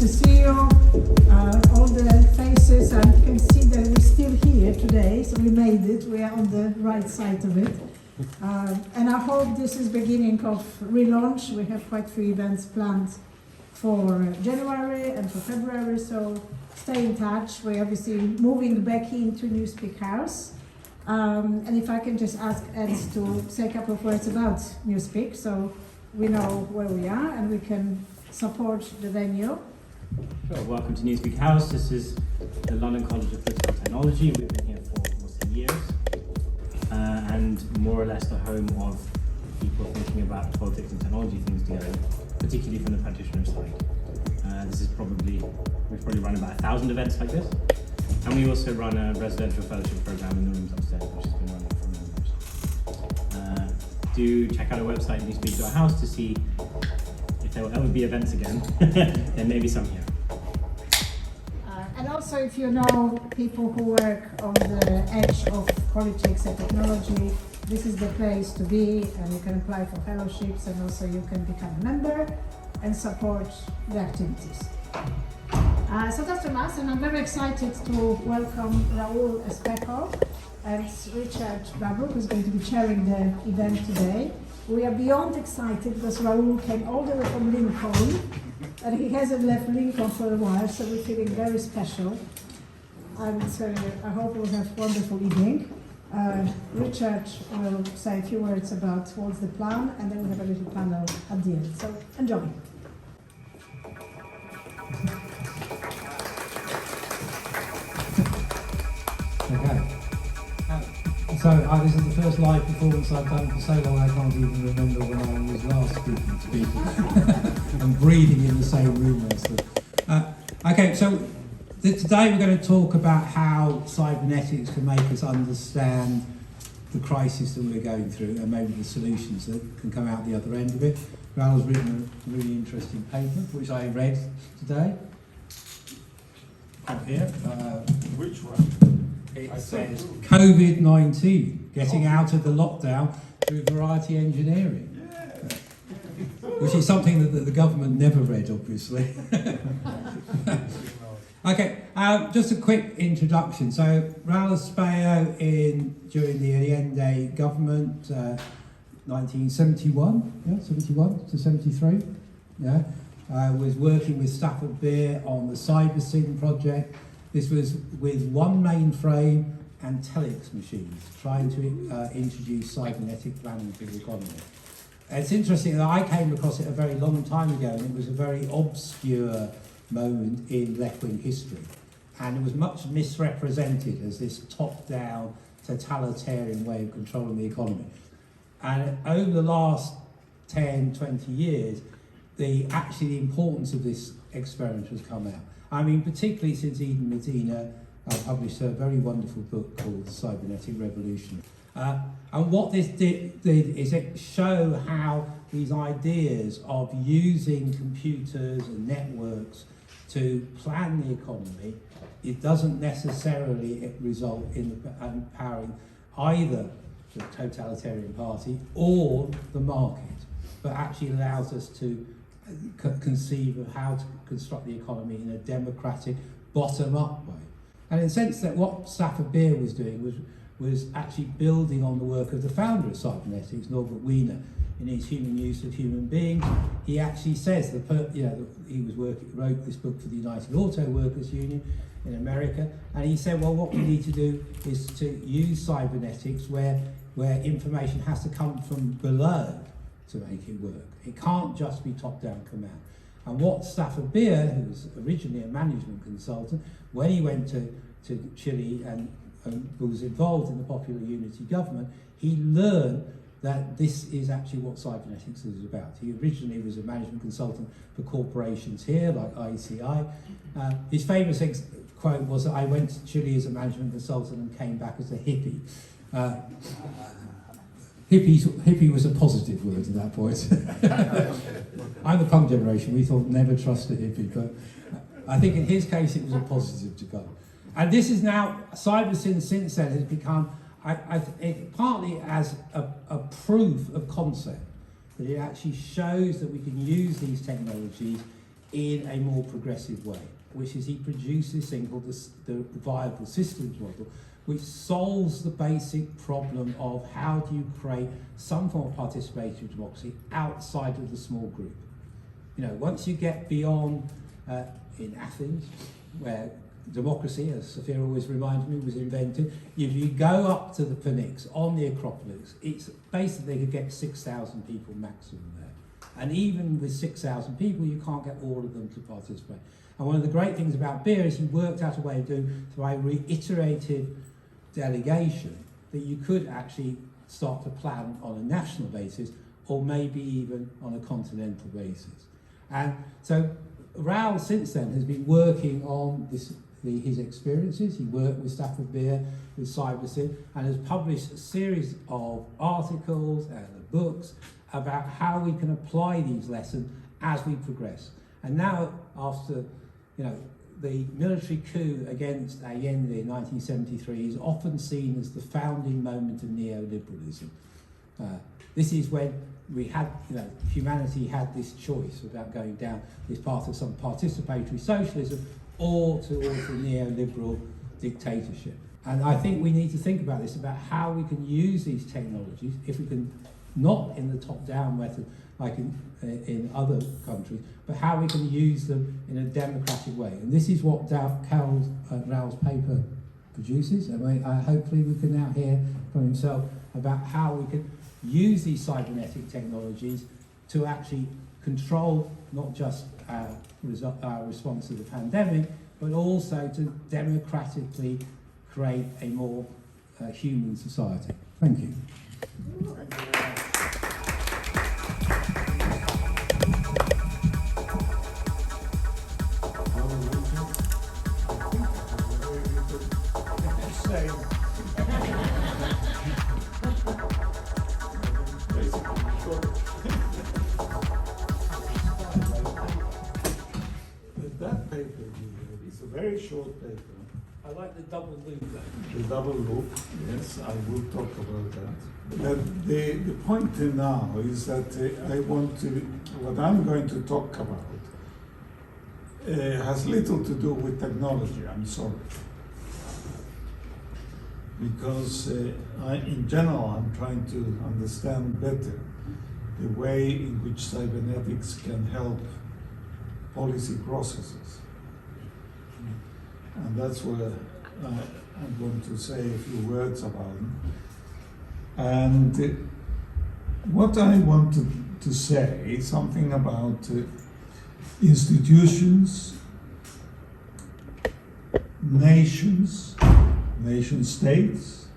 to see you, all the faces, and you can see that we're still here today, so we made it, we are on the right side of it. And I hope this is beginning of relaunch. We have quite a few events planned for January and for February, so stay in touch. We're obviously moving back into Newspeak House. And if I can just ask Ed to say a couple of words about Newspeak, so we know where we are and we can support the venue. Sure. Welcome to Newspeak House. This is the London College of Political Technology. We've been here for almost 10 years, and more or less the home of people thinking about politics and technology things together, particularly from the practitioner side. We've probably run about 1,000 events like this, and we also run a residential fellowship program in the rooms upstairs, which has been running for members. Do check out our website, newspeak.house, to see if there will ever be events again. There may be some here. And also, if you know people who work on the edge of politics and technology, this is the place to be, and you can apply for fellowships, and also you can become a member and support the activities. So that's from us, and I'm very excited to welcome Raul Espejo and Richard Barbrook, who's going to be chairing the event today. We are beyond excited because Raul came all the way from Lincoln, and he hasn't left Lincoln for a while, so we're feeling very special. And I hope we'll have a wonderful evening. Richard will say a few words about what's the plan, and then we have a little panel at the end. So enjoy. Okay. So this is the first live performance I've done for so long I can't even remember when I was last speaking to people. I'm breathing in the same room as them. Okay, so today we're going to talk about how cybernetics can make us understand the crisis that we're going through and maybe the solutions that can come out the other end of it. Raul's written a really interesting paper, which I read today. Up here. Which one? It says COVID-19, getting out of the lockdown through variety engineering. Which is something that the government never read, obviously. Okay, just a quick introduction. So, Raul Espejo during the Allende government, 1971, 71 to 73, was working with Stafford Beer on the Cybersyn project. This was with one mainframe and telex machines, trying to introduce cybernetic planning to the economy. It's interesting that I came across it a very long time ago, and it was a very obscure moment in left-wing history. And it was much misrepresented as this top-down, totalitarian way of controlling the economy. And over the last 10, 20 years, the importance of this experiment has come out. I mean, particularly since Eden Medina published a very wonderful book called The Cybernetic Revolution. And what this did is it show how these ideas of using computers and networks to plan the economy, it doesn't necessarily result in empowering either the totalitarian party or the market, but actually allows us to conceive of how to construct the economy in a democratic, bottom-up way. And in the sense that what Stafford Beer was doing was actually building on the work of the founder of cybernetics, Norbert Wiener, in his Human Use of Human Beings. He actually says he wrote this book for the United Auto Workers Union in America, and he said, well, what we need to do is to use cybernetics where information has to come from below to make it work. It can't just be top-down command. And what Stafford Beer, who was originally a management consultant, when he went to Chile and was involved in the Popular Unity government, he learned that this is actually what cybernetics is about. He originally was a management consultant for corporations here, like ICI. His famous quote was that I went to Chile as a management consultant and came back as a hippie. Hippie was a positive word at that point. I'm the punk generation, we thought never trust a hippie, but I think in his case it was a positive to come. And this is now, Cybersyn since then has become, partly as a proof of concept, that it actually shows that we can use these technologies in a more progressive way, which is he produced this thing called the viable systems model, which solves the basic problem of how do you create some form of participatory democracy outside of the small group. You know, once you get beyond, in Athens, where democracy, as Sophia always reminds me, was invented, if you go up to the Pnyx on the Acropolis, it's basically you get 6,000 people maximum there. And even with 6,000 people, you can't get all of them to participate. And one of the great things about Beer is he worked out a way of doing, through a reiterative delegation, that you could actually start to plan on a national basis, or maybe even on a continental basis. And so Raul, since then, has been working on his experiences. He worked with Stafford Beer, with Cybersyn, and has published a series of articles and books about how we can apply these lessons as we progress. And now, after the military coup against Allende in 1973 is often seen as the founding moment of neoliberalism. This is when we had, humanity had this choice about going down this path of some participatory socialism or towards a neoliberal dictatorship. And I think we need to think about this, about how we can use these technologies, if we can, not in the top-down method like in other countries, but how we can use them in a democratic way. And this is what Raul's paper produces, and hopefully we can now hear from himself about how we can use these cybernetic technologies to actually control not just our response to the pandemic, but also to democratically create a more human society. Thank you. That paper is a very short paper. I like the double loop. The double loop, yes, I will talk about that. But the point now is that what I'm going to talk about has little to do with technology, I'm sorry. Because in general, I'm trying to understand better the way in which cybernetics can help policy processes. And that's where I'm going to say a few words about them. And what I wanted to say is something about institutions, nations, nation states,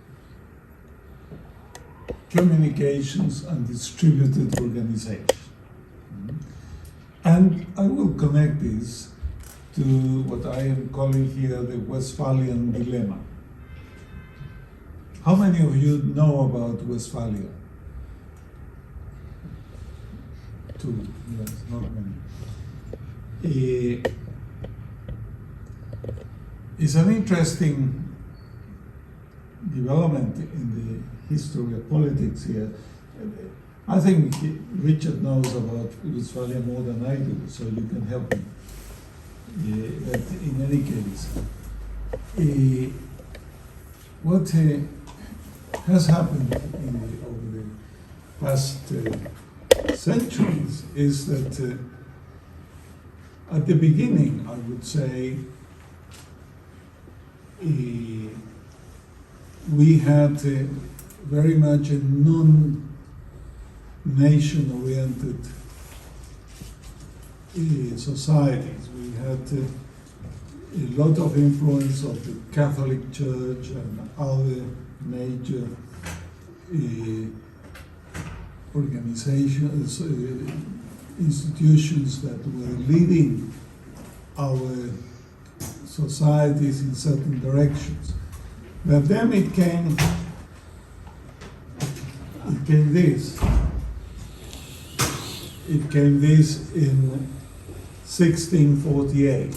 communications, and distributed organization. And I will connect this to what I am calling here the Westphalian Dilemma. How many of you know about Westphalia? Two, yes, not many. It's an interesting development in the history of politics here. I think Richard knows about Westphalia more than I do, so you can help me. But in any case, what has happened over the past centuries is that at the beginning, I would say, we had very much a non-nation-oriented societies. We had a lot of influence of the Catholic Church and other major organizations, institutions that were leading our societies in certain directions. But then it came this. It came this in 1648.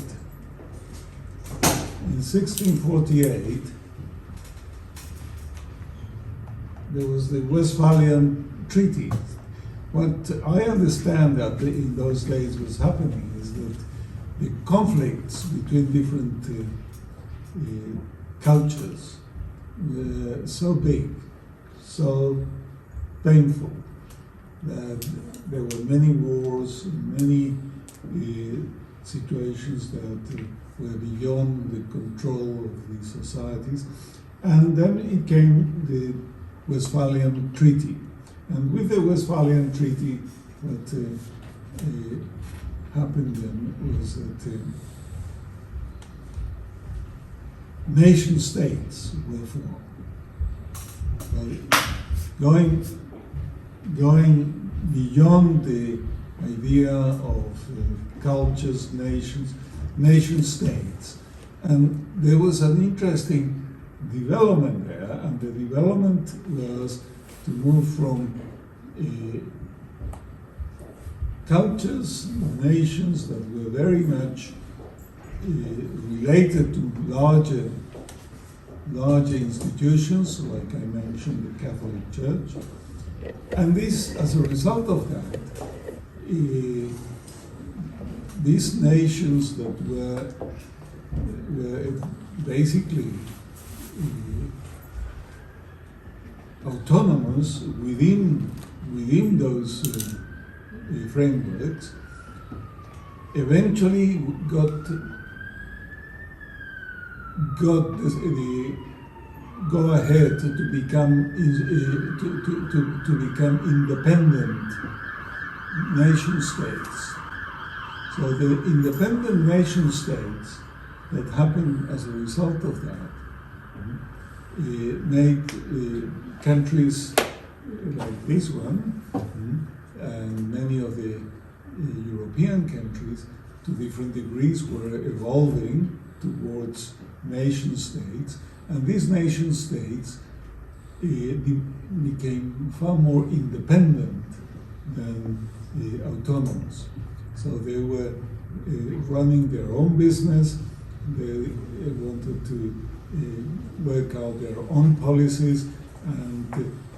In 1648, there was the Westphalian Treaty. What I understand that in those days was happening is that the conflicts between different cultures were so big, so painful, that there were many wars, many situations that were beyond the control of these societies. And then it came the Westphalian Treaty. And with the Westphalian Treaty, what happened then was that nation states were formed. Going beyond the idea of cultures, nation states. And there was an interesting development there, and the development was to move from cultures, nations that were very much related to larger institutions, like I mentioned, the Catholic Church. And this, as a result of that, these nations that were basically autonomous within those frameworks, eventually got the go ahead to become independent nation states. So the independent nation states that happened as a result of that made countries like this one and many of the European countries, to different degrees, were evolving towards nation states, and these nation states became far more independent than autonomous. So they were running their own business, they wanted to work out their own policies, and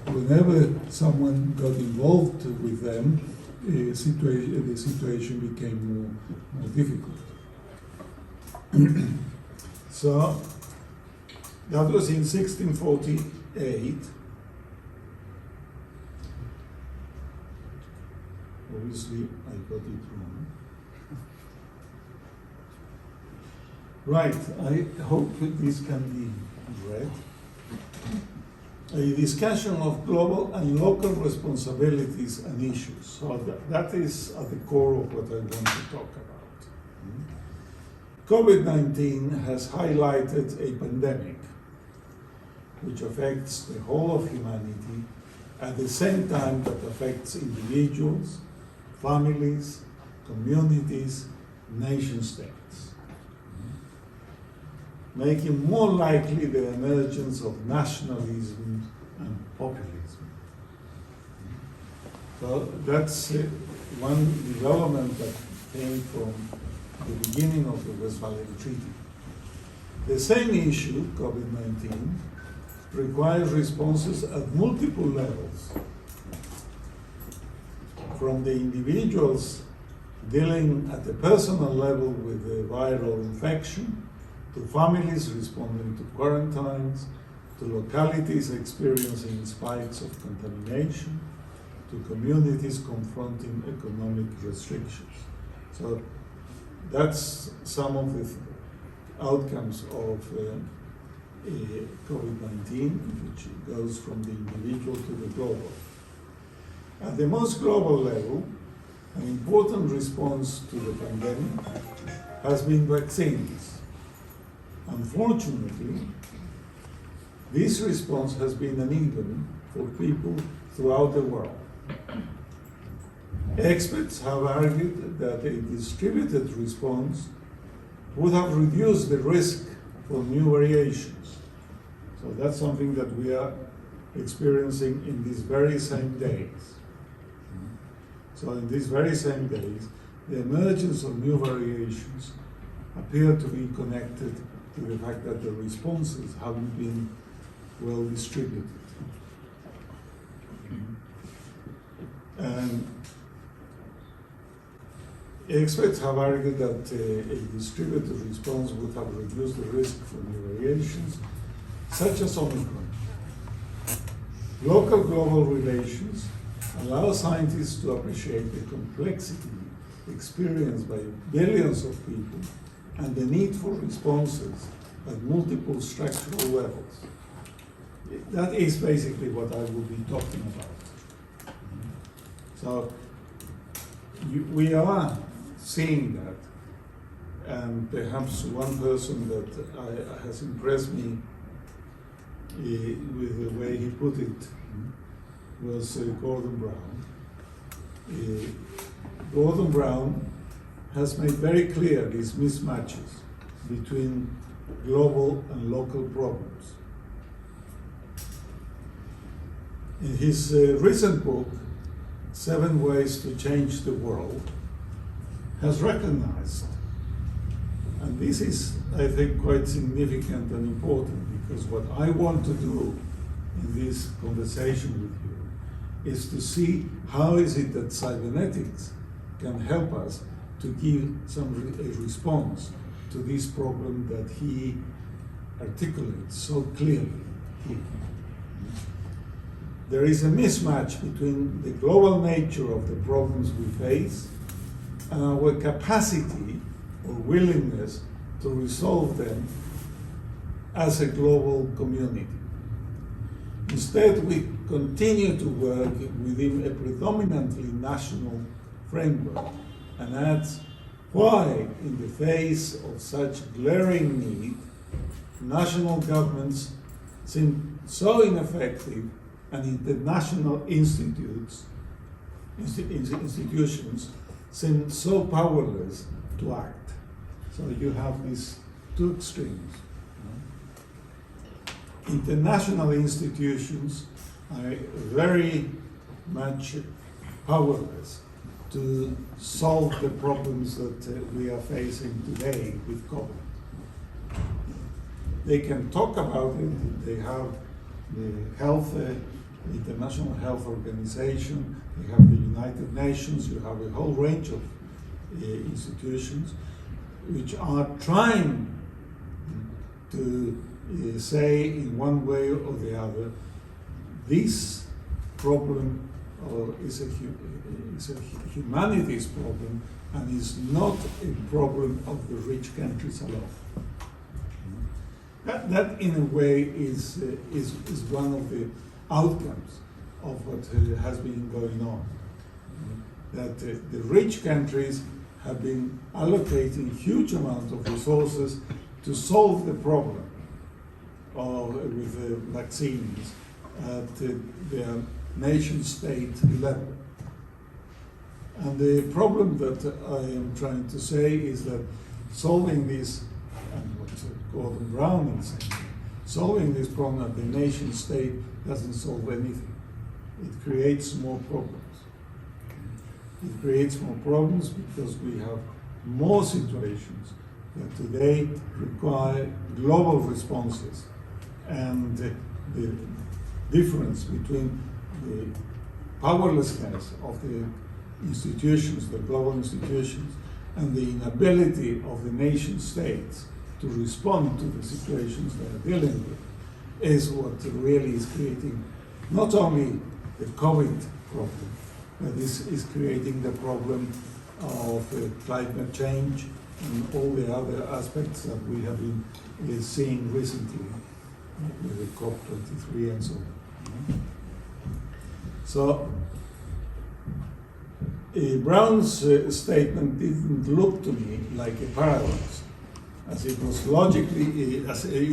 whenever someone got involved with them, the situation became more difficult. So that was in 1648. Obviously, I got it wrong. Right, I hope this can be read. A discussion of global and local responsibilities and issues. So that is at the core of what I want to talk about. COVID-19 has highlighted a pandemic which affects the whole of humanity at the same time that affects individuals, families, communities, nation states, making more likely the emergence of nationalism and populism. So that's one development that came from the beginning of the Westphalian Treaty. The same issue, COVID-19, requires responses at multiple levels, from the individuals dealing at the personal level with the viral infection, to families responding to quarantines, to localities experiencing spikes of contamination, to communities confronting economic restrictions. So that's some of the outcomes of COVID-19, which goes from the individual to the global. At the most global level, an important response to the pandemic has been vaccines. Unfortunately, this response has been uneven for people throughout the world. Experts have argued that a distributed response would have reduced the risk for new variations. So that's something that we are experiencing in these very same days. So in these very same days, the emergence of new variations appear to be connected to the fact that the responses haven't been well distributed. And Experts have argued that a distributed response would have reduced the risk for new variations, such as Omicron. Local global relations allow scientists to appreciate the complexity experienced by billions of people and the need for responses at multiple structural levels. That is basically what I will be talking about. So we are seeing that, and perhaps one person that has impressed me with the way he put it was Gordon Brown. Gordon Brown has made very clear these mismatches between global and local problems. In his recent book, 7 Ways to Change the World, has recognized, and this is, I think, quite significant and important, because what I want to do in this conversation with you is to see how is it that cybernetics can help us to give a response to this problem that he articulates so clearly here. There is a mismatch between the global nature of the problems we face and our capacity or willingness to resolve them as a global community. Instead, we continue to work within a predominantly national framework, and that's why, in the face of such glaring need, national governments seem so ineffective and international institutions seem so powerless to act. So you have these two extremes. International institutions are very much powerless to solve the problems that we are facing today with COVID. They can talk about it. They have the International Health Organization, they have the United Nations, you have a whole range of institutions which are trying to say in one way or the other, this problem is a humanities problem and is not a problem of the rich countries alone. That in a way is one of the outcomes of what has been going on. That the rich countries have been allocating huge amounts of resources to solve the problem with vaccines at their nation-state level. And the problem that I am trying to say is that solving this, and what Gordon Brown is saying, solving this problem at the nation-state doesn't solve anything. It creates more problems. It creates more problems because we have more situations that today require global responses. And the difference between the powerlessness of the institutions, the global institutions, and the inability of the nation states to respond to the situations they are dealing with is what really is creating not only the COVID problem, but this is creating the problem of climate change and all the other aspects that we have been seeing recently with the COP23 and so on. So Brown's statement didn't look to me like a paradox, as it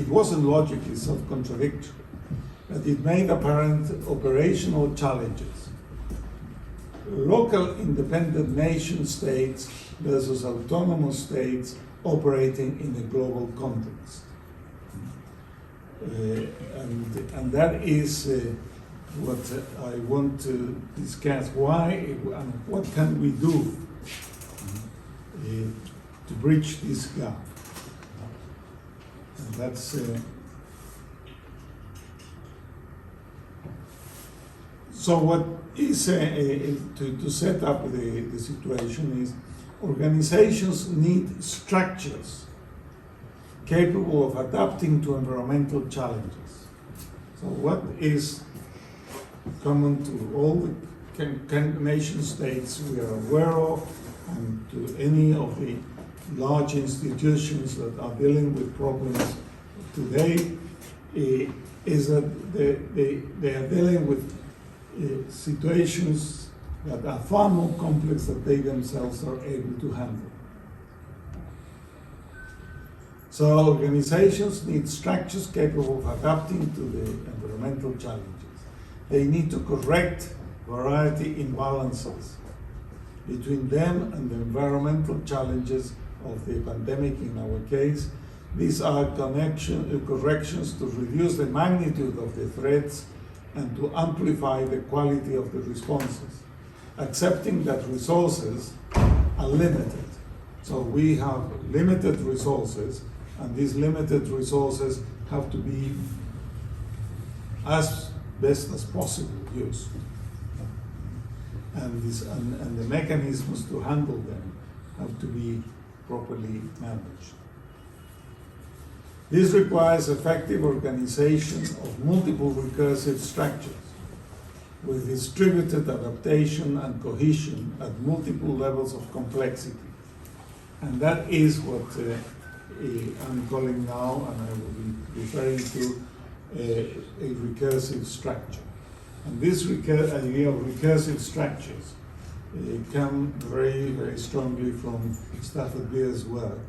wasn't logically self-contradictory, but it made apparent operational challenges. Local independent nation states versus autonomous states operating in a global context. And that is what I want to discuss. Why and what can we do to bridge this gap? And that's so what is to set up the situation is organizations need structures capable of adapting to environmental challenges. So what is common to all the nation states we are aware of, and to any of the large institutions that are dealing with problems today, is that they are dealing with situations that are far more complex than they themselves are able to handle. So organizations need structures capable of adapting to the environmental challenges. They need to correct variety imbalances between them and the environmental challenges of the pandemic in our case. These are corrections to reduce the magnitude of the threats and to amplify the quality of the responses, accepting that resources are limited. So we have limited resources, and these limited resources have to be as best as possible used. And the mechanisms to handle them have to be properly managed. This requires effective organization of multiple recursive structures with distributed adaptation and cohesion at multiple levels of complexity. And that is what I'm calling now, and I will be referring to a recursive structure. And this idea of recursive structures come very, very strongly from Stafford Beer's work,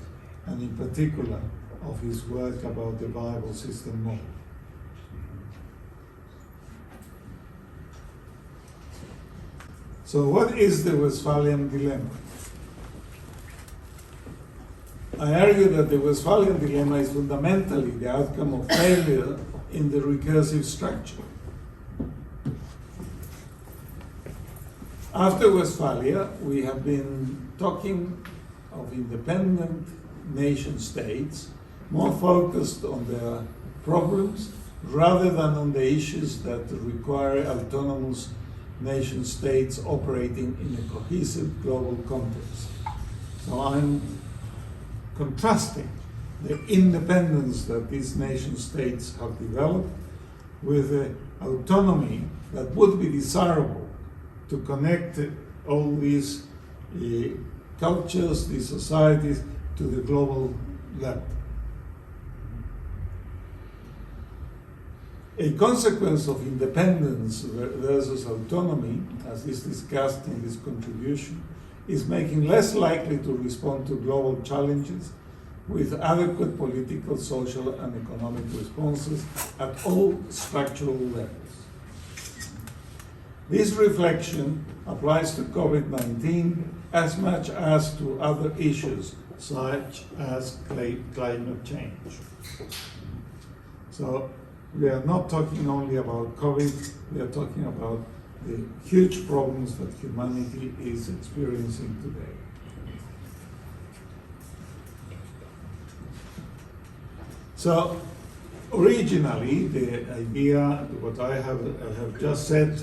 and in particular of his work about the viable system model. So what is the Westphalian Dilemma? I argue that the Westphalian Dilemma is fundamentally the outcome of failure in the recursive structure. After Westphalia, we have been talking of independent nation states more focused on their problems rather than on the issues that require autonomous nation states operating in a cohesive global context. So I'm contrasting the independence that these nation states have developed with the autonomy that would be desirable to connect all these cultures, these societies, to the global level. A consequence of independence versus autonomy, as is discussed in this contribution, is making less likely to respond to global challenges with adequate political, social, and economic responses at all structural levels. This reflection applies to COVID-19 as much as to other issues, such as climate change. So we are not talking only about COVID, we are talking about the huge problems that humanity is experiencing today. So originally, the idea, what I have just said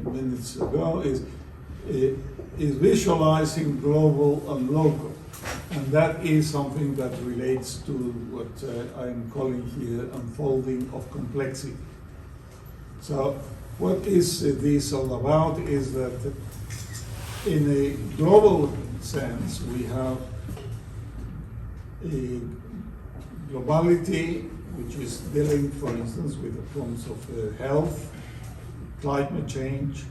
minutes ago, is visualizing global and local. And that is something that relates to what I'm calling here unfolding of complexity. So what is this all about is that in a global sense, we have a globality which is dealing, for instance, with the problems of health, climate change,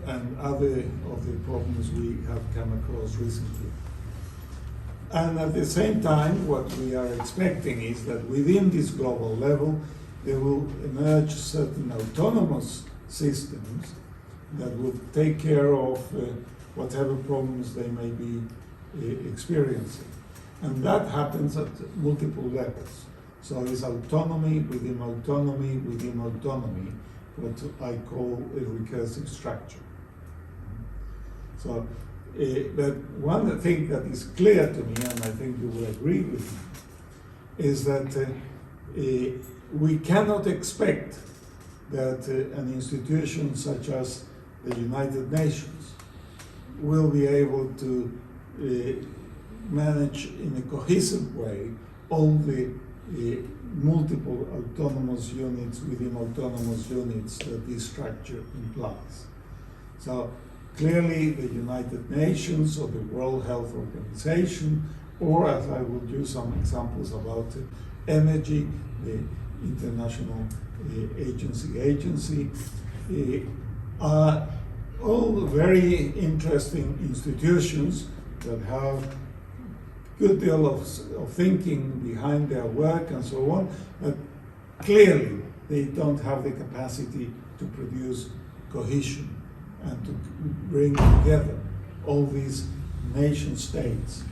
and other of the problems we have come across recently. And at the same time, what we are expecting is that within this global level, there will emerge certain autonomous systems that will take care of whatever problems they may be experiencing. And that happens at multiple levels. So it's autonomy within autonomy within autonomy, what I call a recursive structure. So, but one thing that is clear to me, and I think you will agree with me, is that we cannot expect that an institution such as the United Nations will be able to manage in a cohesive way all the multiple autonomous units within autonomous units that this structure implies. So clearly the United Nations or the World Health Organization, or as I will use some examples about energy, the International Agency, are all very interesting institutions that have good deal of thinking behind their work and so on, but clearly they don't have the capacity to produce cohesion and to bring together all these nation states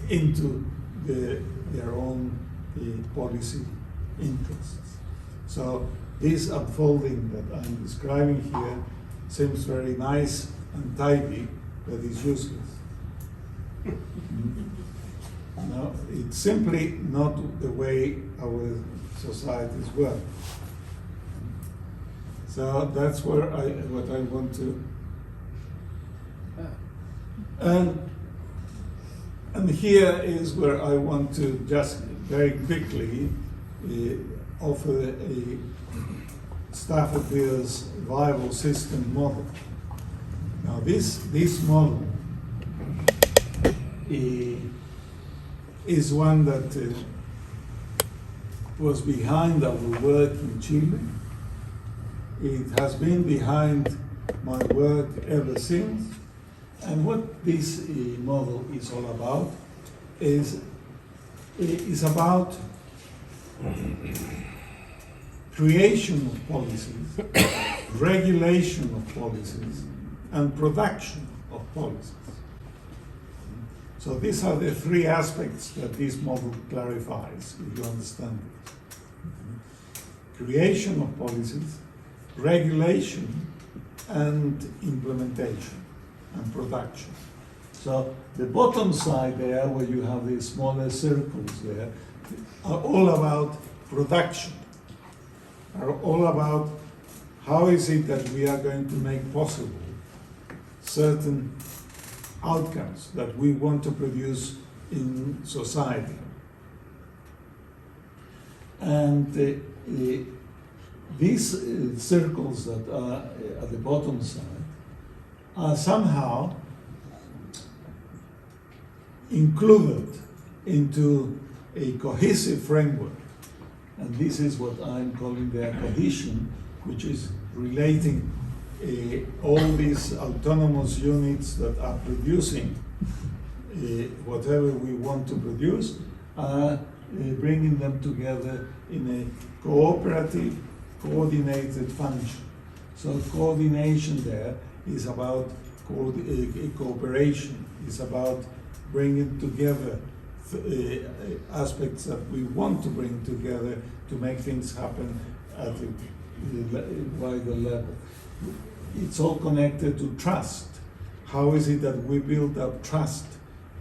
into their own policy interests. So this unfolding that I'm describing here seems very nice and tidy, but is useless. No, it's simply not the way our societies work. So that's what I want to. And here is where I want to just very quickly offer a Stafford Beer's viable system model. Now this model is one that was behind our work in Chile. It has been behind my work ever since. And what this model is all about is about creation of policies, regulation of policies, and production of policies. So these are the three aspects that this model clarifies, if you understand it. Creation of policies, regulation, and implementation and production. So the bottom side there, where you have these smaller circles there, are all about production, are all about how is it that we are going to make possible certain outcomes that we want to produce in society. And these circles that are at the bottom side are somehow included into a cohesive framework. And this is what I'm calling their cohesion, which is relating all these autonomous units that are producing whatever we want to produce, bringing them together in a cooperative, coordinated function. So coordination there is about cooperation, is about bringing together aspects that we want to bring together to make things happen at a wider level. It's all connected to trust. How is it that we build up trust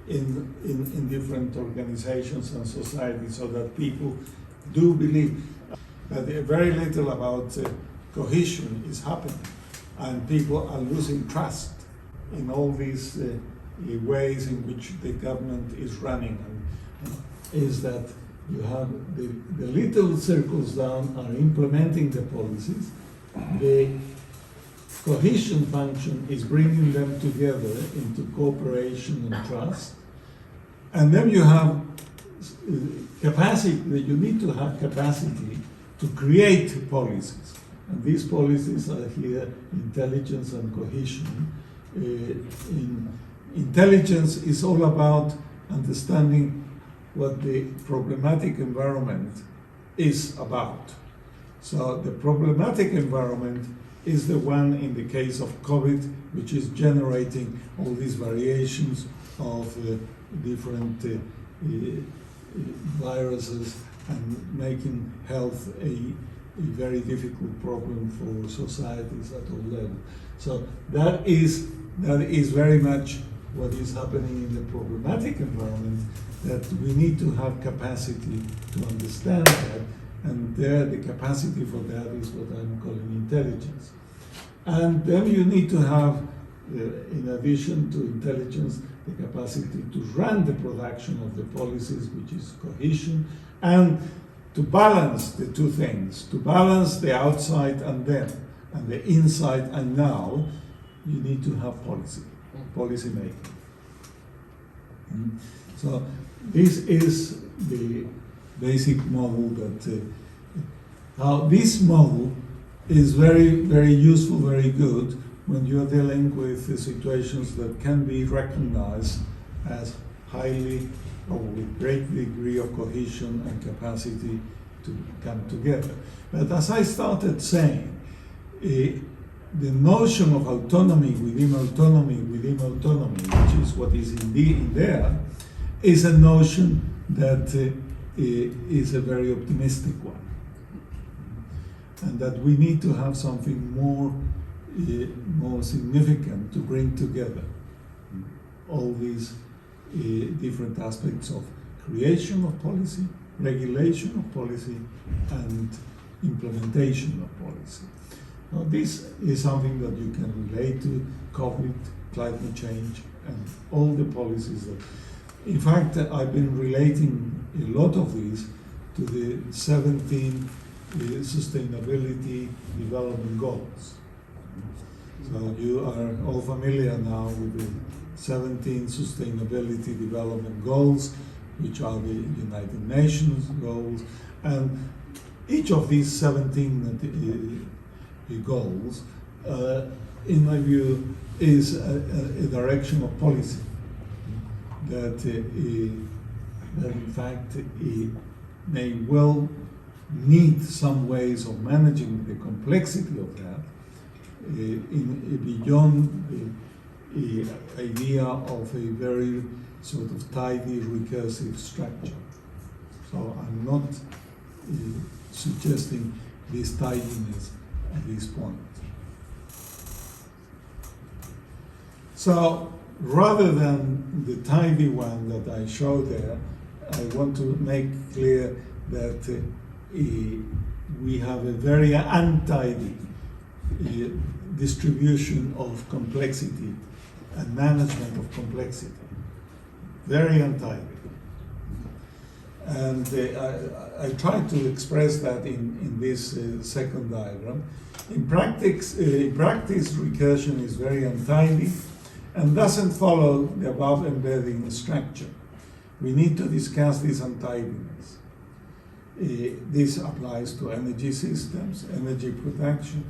in different organizations and societies so that people do believe that very little about cohesion is happening and people are losing trust in all these ways in which the government is running, and is that you have the little circles down are implementing the policies, the cohesion function is bringing them together into cooperation and trust, and then you have capacity, that you need to have capacity to create policies, and these policies are here intelligence and cohesion. Intelligence is all about understanding what the problematic environment is about. So the problematic environment is the one in the case of COVID, which is generating all these variations of different viruses and making health a very difficult problem for societies at all levels. So that is very much what is happening in the problematic environment, that we need to have capacity to understand that, and there the capacity for that is what I'm calling intelligence. And then you need to have, in addition to intelligence, the capacity to run the production of the policies, which is cohesion, and to balance the two things, to balance the outside and then, and the inside and now, you need to have policy making. So this is the basic model that, now this model is very, very useful, very good when you're dealing with situations that can be recognized as highly or with great degree of cohesion and capacity to come together. But as I started saying, the notion of autonomy within autonomy within autonomy, which is what is in there, is a notion that is a very optimistic one. And that we need to have something more significant to bring together all these different aspects of creation of policy, regulation of policy, and implementation of policy. Now, this is something that you can relate to COVID, climate change, and all the policies that, in fact, I've been relating a lot of these to the 17 Sustainability Development Goals. So you are all familiar now with the 17 Sustainability Development Goals, which are the United Nations goals, and each of these 17 goals, in my view, is a direction of policy that in fact may well need some ways of managing the complexity of that beyond the idea of a very sort of tidy recursive structure. So I'm not suggesting this tidiness at this point. So rather than the tidy one that I showed there, I want to make clear that we have a very untidy distribution of complexity and management of complexity. Very untidy. And I tried to express that in this second diagram. In practice, recursion is very untidy and doesn't follow the above embedding structure. We need to discuss this untidiness. This applies to energy systems, energy production,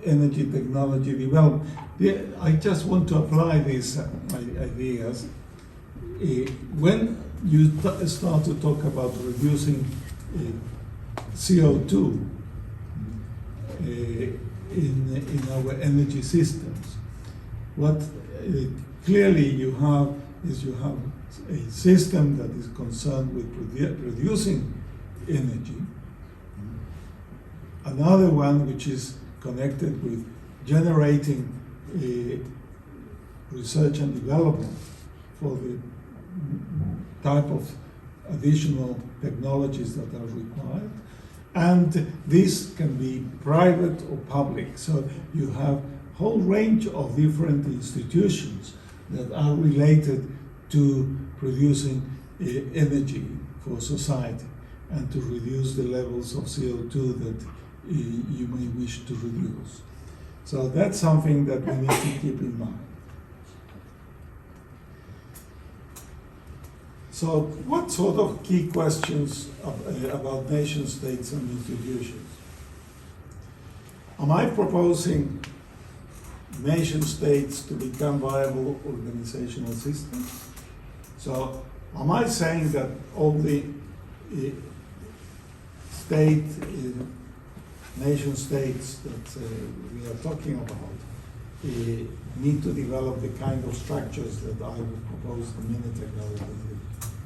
energy technology development. I just want to apply these ideas. When you start to talk about reducing CO2 in our energy systems, what clearly you have is you have a system that is concerned with producing energy, another one which is connected with generating research and development for the type of additional technologies that are required, and this can be private or public. So you have a whole range of different institutions that are related to producing energy for society and to reduce the levels of CO2 that you may wish to reduce. So that's something that we need to keep in mind. So what sort of key questions about nation states and institutions? Am I proposing nation states to become viable organizational systems? So am I saying that all the nation states that we are talking about need to develop the kind of structures that I would propose a minute ago with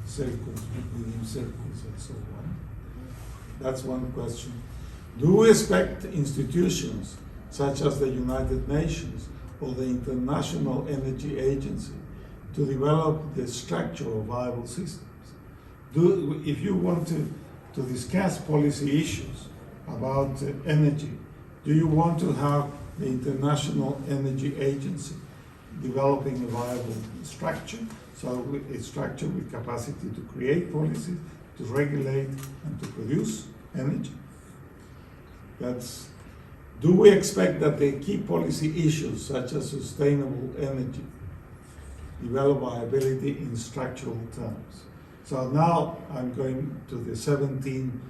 circles, within circles and so on? That's one question. Do we expect institutions such as the United Nations or the International Energy Agency to develop the structure of viable systems? If you want to discuss policy issues about energy, do you want to have the International Energy Agency, developing a viable structure, so a structure with capacity to create policies, to regulate and to produce energy. Do we expect that the key policy issues such as sustainable energy develop viability in structural terms? So now I'm going to the 17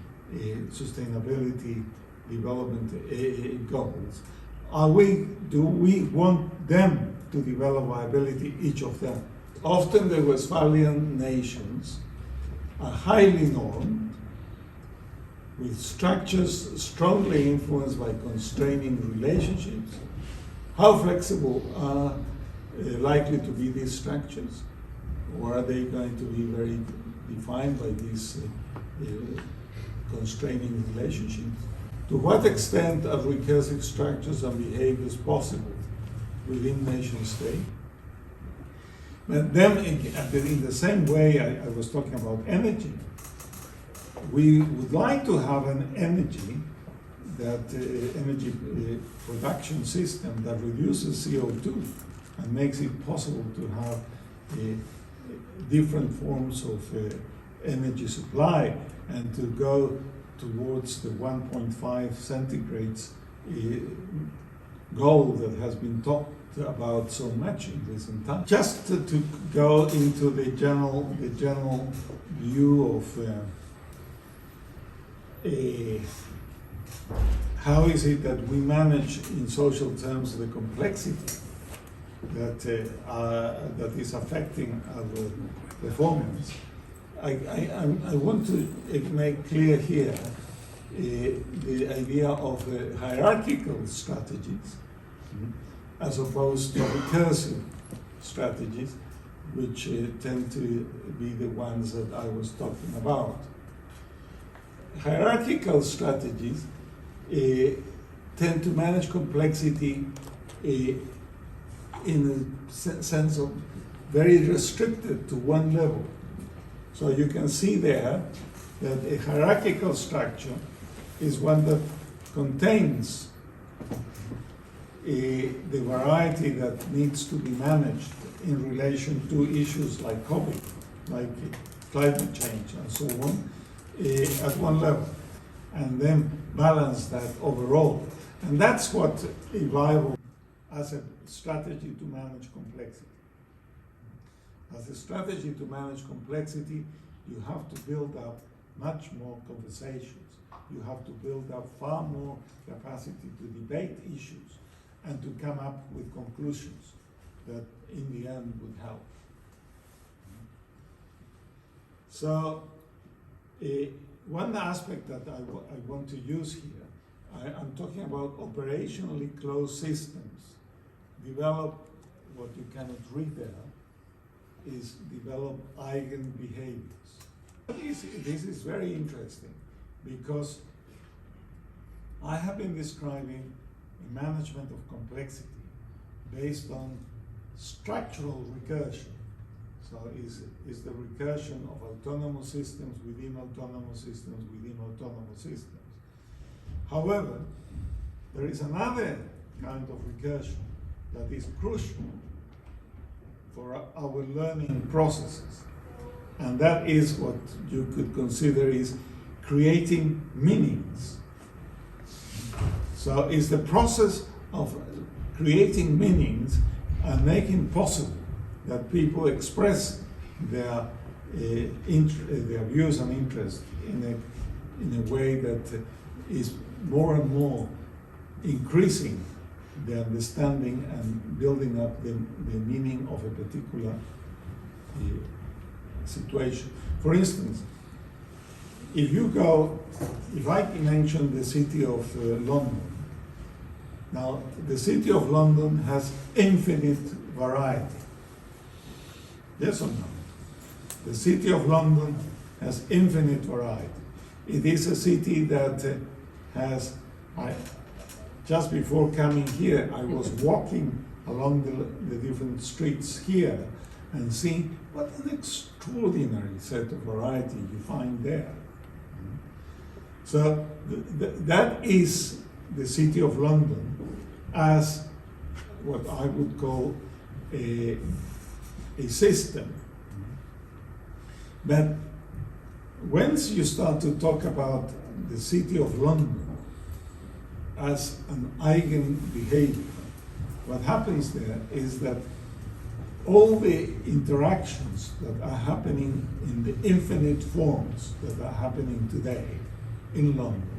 sustainability development goals. Do we want them to develop viability, each of them? Often the Westphalian nations are highly normed, with structures strongly influenced by constraining relationships. How flexible are likely to be these structures? Or are they going to be very defined by these constraining relationships? To what extent are recursive structures and behaviors possible within nation state? But then, in the same way I was talking about energy, we would like to have an energy production system that reduces CO2 and makes it possible to have different forms of energy supply and to go towards the 1.5 centigrades goal that has been talked about so much in recent times. Just to go into the general view of how is it that we manage in social terms the complexity that is affecting our performance. I want to make clear here the idea of hierarchical strategies as opposed to recursive strategies, which tend to be the ones that I was talking about. Hierarchical strategies tend to manage complexity in a sense of very restricted to one level. So you can see there that a hierarchical structure is one that contains the variety that needs to be managed in relation to issues like COVID, like climate change and so on, at one level, and then balance that overall. And that's what is viable as a strategy to manage complexity. As a strategy to manage complexity, you have to build up much more conversations. You have to build up far more capacity to debate issues and to come up with conclusions that in the end would help. So one aspect that I want to use here, I'm talking about operationally closed systems. Develop, what you cannot read there, is develop eigenbehaviors. This is very interesting because I have been describing a management of complexity based on structural recursion. So is the recursion of autonomous systems within autonomous systems within autonomous systems. However, there is another kind of recursion that is crucial for our learning processes. And that is what you could consider is creating meanings. So it's the process of creating meanings and making possible that people express their views and interests in a way that is more and more increasing the understanding and building up the meaning of a particular situation. For instance, if I mention the city of London, now the city of London has infinite variety. Yes or no? The city of London has infinite variety. It is a city that has, just before coming here, I was walking along the different streets here and seeing what an extraordinary set of variety you find there. So that is the city of London as what I would call a system. But once you start to talk about the city of London as an eigen behavior, what happens there is that all the interactions that are happening in the infinite forms that are happening today in London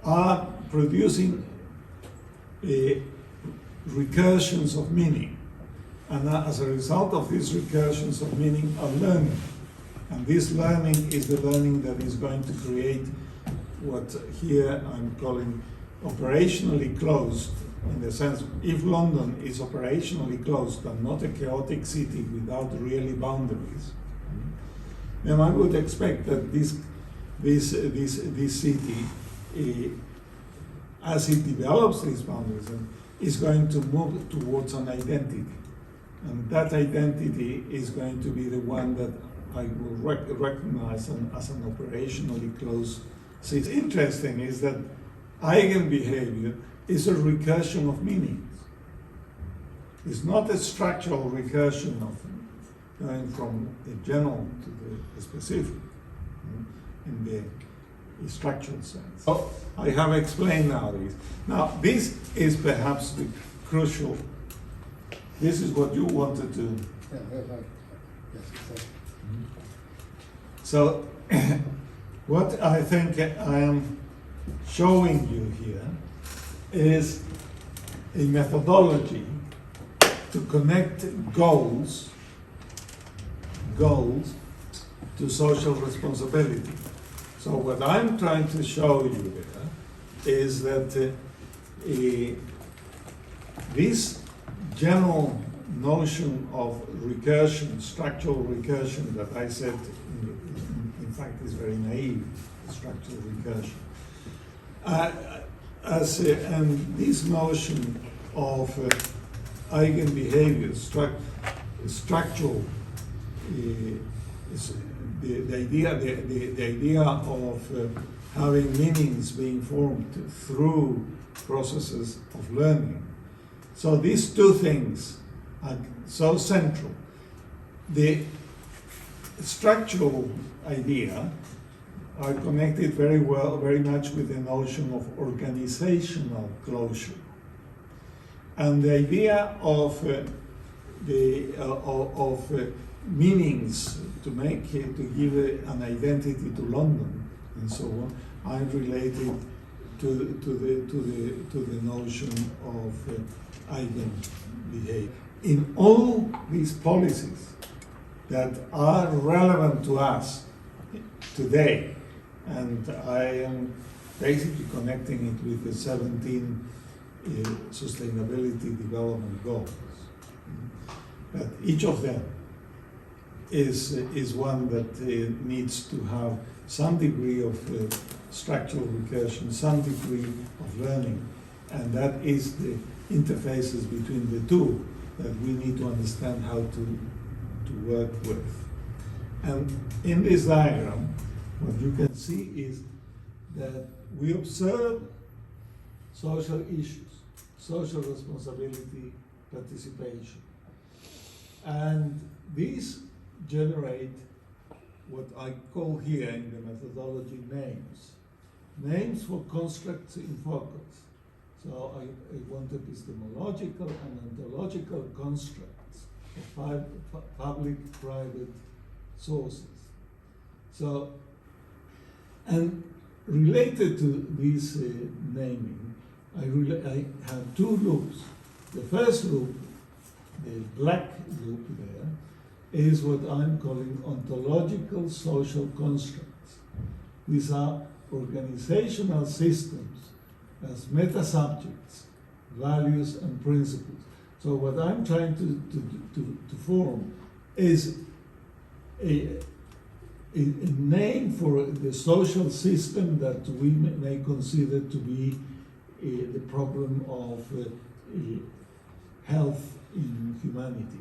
are producing recursions of meaning. And as a result of these recursions of meaning are learning. And this learning is the learning that is going to create what here I'm calling operationally closed, in the sense, if London is operationally closed and not a chaotic city without really boundaries, then I would expect that this city, as it develops these boundaries, is going to move towards an identity. And that identity is going to be the one that I will recognize as an operationally closed city. What's interesting is that eigenbehavior is a recursion of meanings. It's not a structural recursion of going from the general to the specific in the structural sense. So I have explained now this. Now this is perhaps the crucial. This is what you wanted to. So what I think I am showing you here is a methodology to connect goals to social responsibility. So what I'm trying to show you there is that this general notion of recursion, structural recursion that I said in fact is very naive, structural recursion. And this notion of eigenbehavior, structural, the idea of having meanings being formed through processes of learning. So these two things are so central. The structural idea are connected very much with the notion of organizational closure, and the idea of meanings to give an identity to London and so on. I related to the notion of eigenbehavior. In all these policies that are relevant to us today, and I am basically connecting it with the 17 sustainability development goals. But each of them is one that needs to have some degree of structural recursion, some degree of learning, and that is the interfaces between the two that we need to understand how to work with. And in this diagram, what you can see is that we observe social issues, social responsibility, participation. And these generate what I call here in the methodology names. Names for constructs in focus. So I want epistemological and ontological constructs of public-private sources. So, and related to this naming, I have two loops. The first loop, the black loop there, is what I'm calling ontological social constructs. These are organizational systems as meta-subjects, values and principles. So what I'm trying to form is a name for the social system that we may consider to be the problem of health in humanity.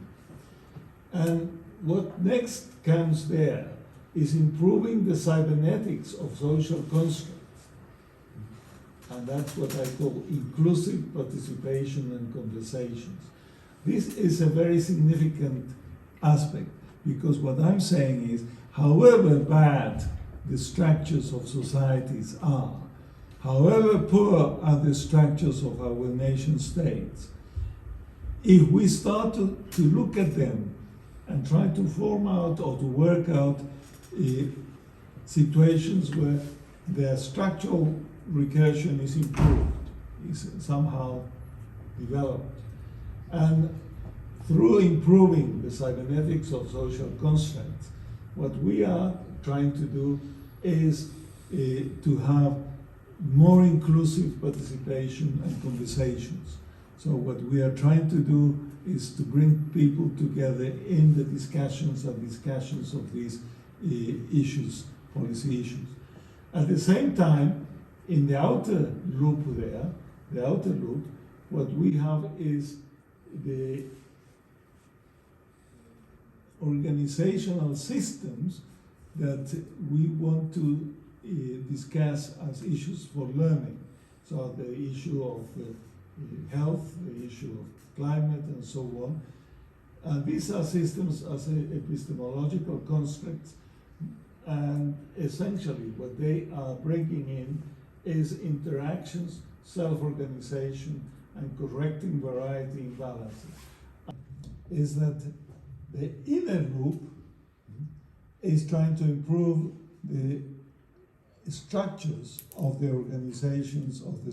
And what next comes there is improving the cybernetics of social constructs. And that's what I call inclusive participation and conversations. This is a very significant aspect, because what I'm saying is, however bad the structures of societies are, however poor are the structures of our nation states, if we start to look at them and try to form out or to work out situations where their structural recursion is improved, is somehow developed, and through improving the cybernetics of social constructs, what we are trying to do is to have more inclusive participation and conversations. So what we are trying to do is to bring people together in the discussions of these issues, policy issues. At the same time, in the outer loop there, what we have is the organizational systems that we want to discuss as issues for learning. So the issue of health, the issue of climate, and so on. And these are systems as epistemological constructs, and essentially what they are bringing in is interactions, self-organization, and correcting variety imbalances. Is that the inner loop is trying to improve the structures of the organizations, of the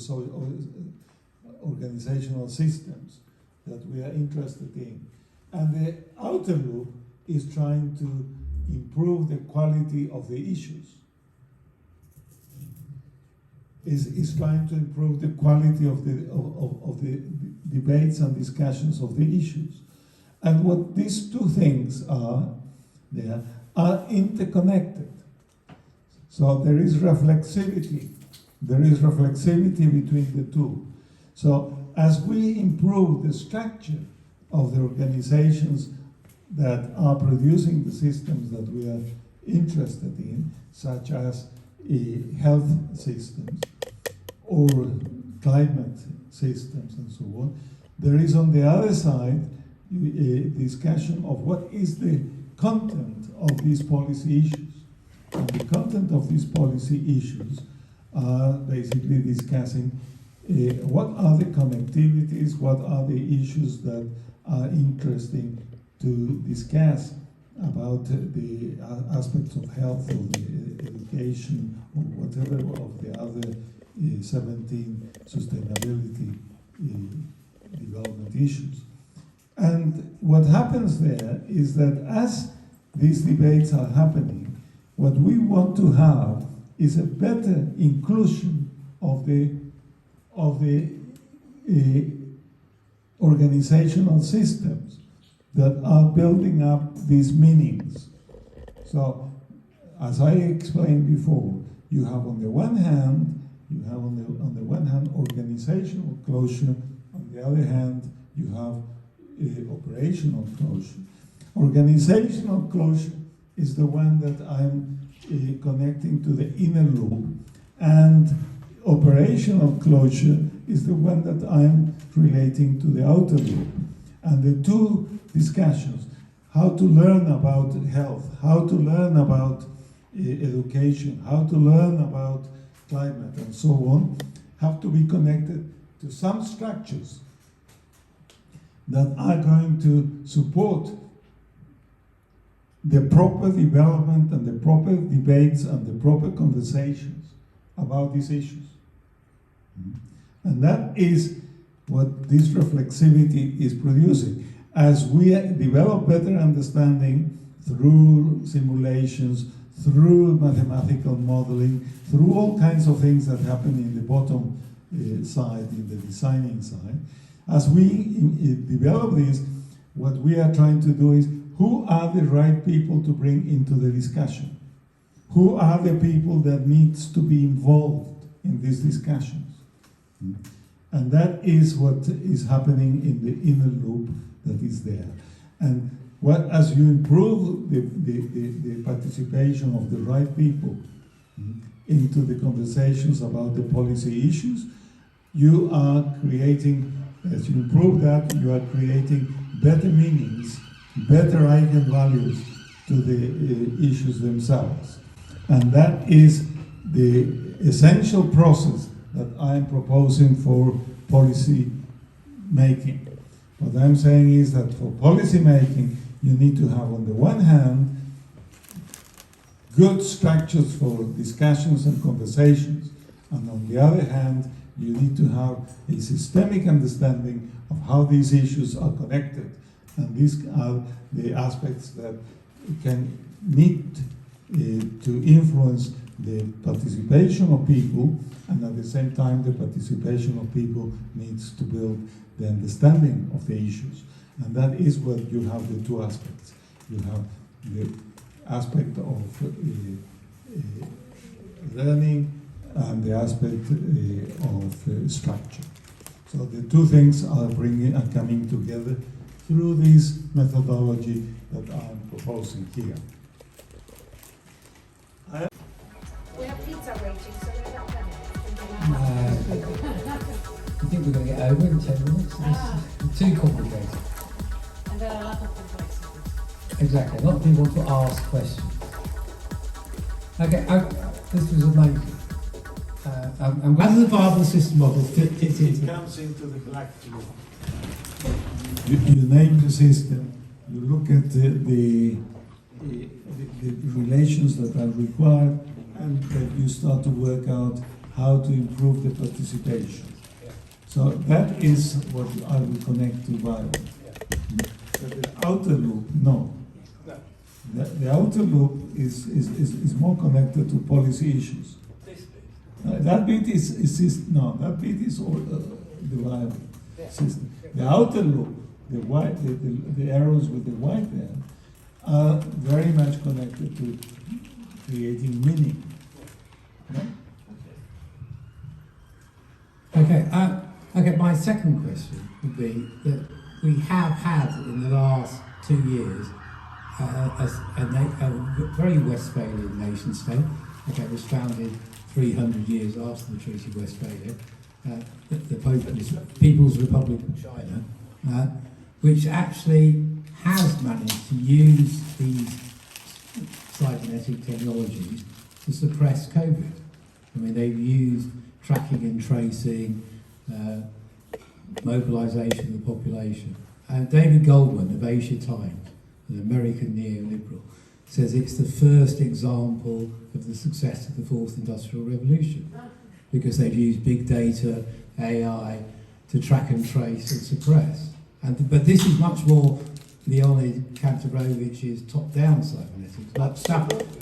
organizational systems that we are interested in. And the outer loop is trying to improve the quality of the issues. Is trying to improve the quality of the debates and discussions of the issues. And what these two things are interconnected. So there is reflexivity. There is reflexivity between the two. So as we improve the structure of the organizations that are producing the systems that we are interested in, such as health systems or climate systems and so on, there is on the other side a discussion of what is the content of these policy issues. And the content of these policy issues are basically discussing what are the connectivities, what are the issues that are interesting to discuss about the aspects of health or the education or whatever of the other 17 sustainability development issues. And what happens there is that as these debates are happening, what we want to have is a better inclusion of the organizational systems that are building up these meanings. So, as I explained before, you have on the one hand, organizational closure. On the other hand, you have operational closure. Organizational closure is the one that I'm connecting to the inner loop, and operational closure is the one that I'm relating to the outer loop. And the two discussions, how to learn about health, how to learn about education, how to learn about climate, and so on, have to be connected to some structures that are going to support the proper development and the proper debates and the proper conversations about these issues. And that is what this reflexivity is producing. As we develop better understanding through simulations, through mathematical modeling, through all kinds of things that happen in the bottom side, in the designing side, as we develop this, what we are trying to do is, who are the right people to bring into the discussion? Who are the people that needs to be involved in these discussions? And that is what is happening in the inner loop that is there. And as you improve the participation of the right people into the conversations about the policy issues, you are creating, as you improve that, you are creating better meanings, better eigenvalues to the issues themselves. And that is the essential process that I am proposing for policy making. What I'm saying is that for policy making, you need to have, on the one hand, good structures for discussions and conversations, and on the other hand, you need to have a systemic understanding of how these issues are connected. And these are the aspects that can need to influence the participation of people, and at the same time the participation of people needs to build the understanding of the issues. And that is where you have the two aspects. You have the aspect of learning and the aspect of structure. So the two things are coming together through this methodology that I'm proposing here. We have pizza waiting, so we're not done. I think we're going to get over in 10 minutes. It's too complicated. And there are a lot of complexities. Exactly. A lot of people want to ask questions. Okay, this was amazing. I'm glad the Bible system model fits It into. comes into the black law. You name the system, you look at the relations that are required, and you start to work out how to improve the participation. So that is what I will connect to Bible. But the outer loop, no. The outer loop is more connected to policy issues. That bit that bit is all, the Bible system. The outer loop, the arrows with the white there, are very much connected to creating meaning. No? Okay, my second question would be that we have had in the last 2 years a very Westphalian nation state. Okay, it was founded 300 years after the Treaty of Westphalia, the People's Republic of China, which actually has managed to use these cybernetic technologies to suppress COVID. I mean, they've used tracking and tracing, mobilisation of the population. David Goldman of Asia Times, an American neoliberal, says it's the first example of the success of the fourth industrial revolution, because they've used big data, AI, to track and trace and suppress. But this is much more Leonid Kantorovic's top-down cybernetics,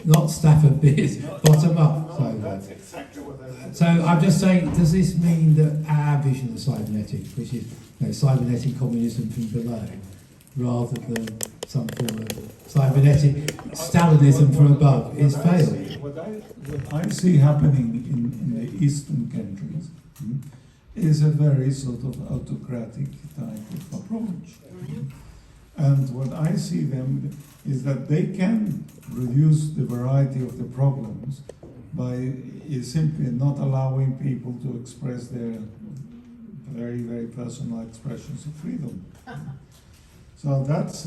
not Stafford Beer's bottom-up. That's exactly what I meant. So I'm just saying, does this mean that our vision of cybernetics, which is cybernetic communism from below, rather than some form of cybernetic Stalinism from above, is failed? What I see happening in the Eastern countries is a very sort of autocratic type of approach. And what I see them is that they can reduce the variety of the problems by simply not allowing people to express their very, very personal expressions of freedom. So that's